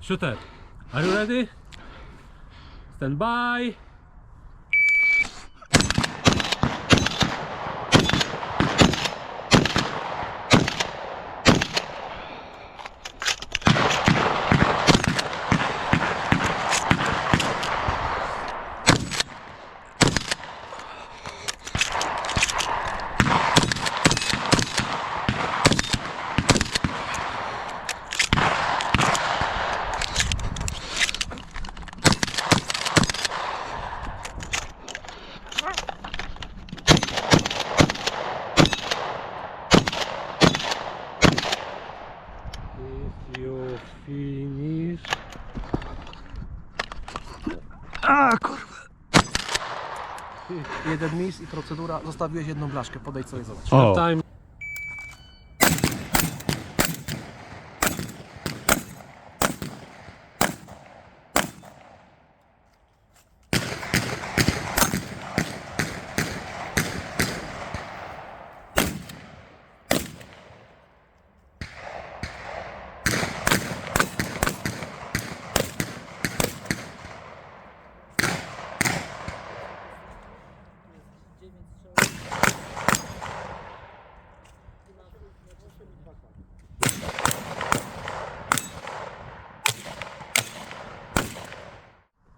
Shooter, are you ready? Stand by. If you finish. A kurwa. Jeden mis i procedura. Zostawiłeś jedną blaszkę, podejdź sobie zobacz. O. Time.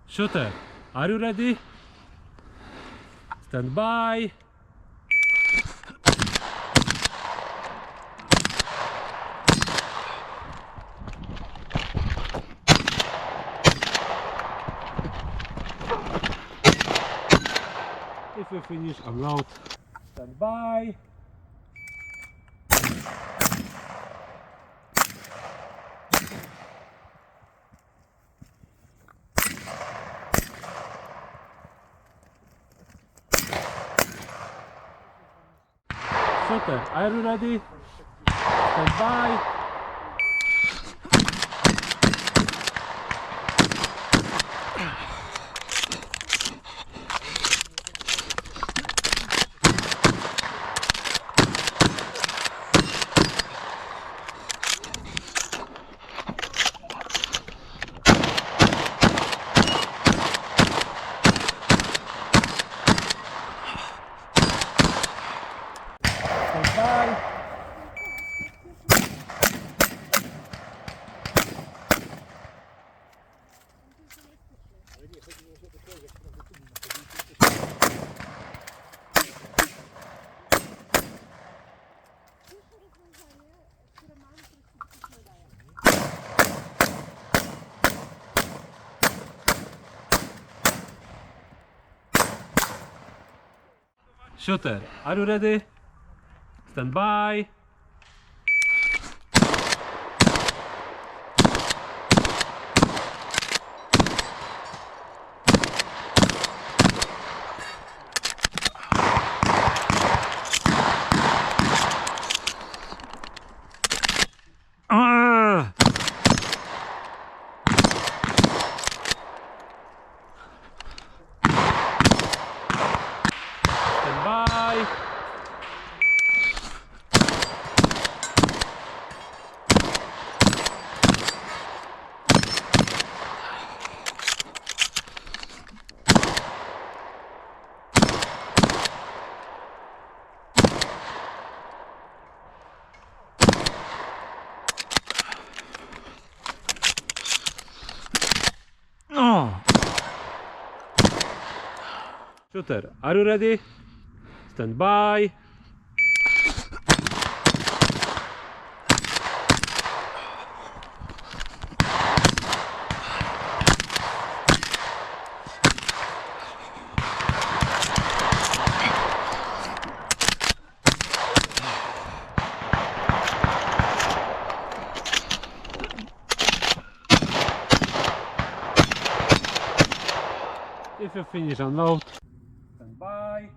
Shooter, are you ready? Stand by. If you finish, unload. Stand by. Shooter, are you ready? Stand by. Stand by. Shooter, are you ready? Stand by. Stand by. Shooter, are you ready? Stand by. If you finish, unload. Stand by.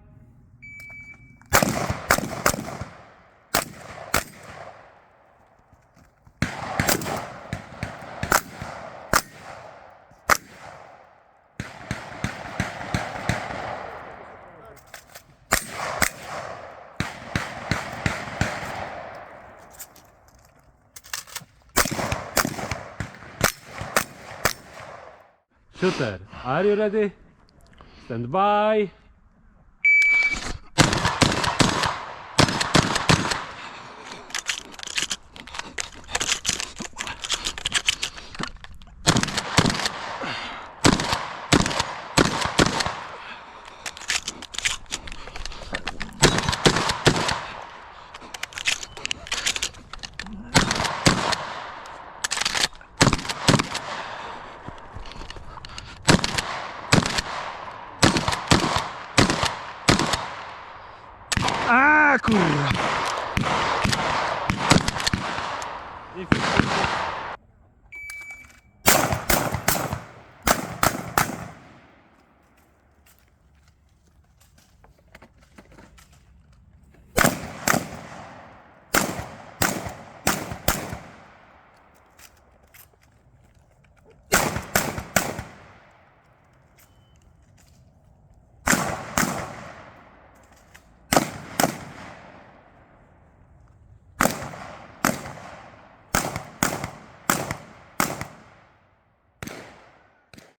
Shooter, are you ready? Stand by. A kurwa! If you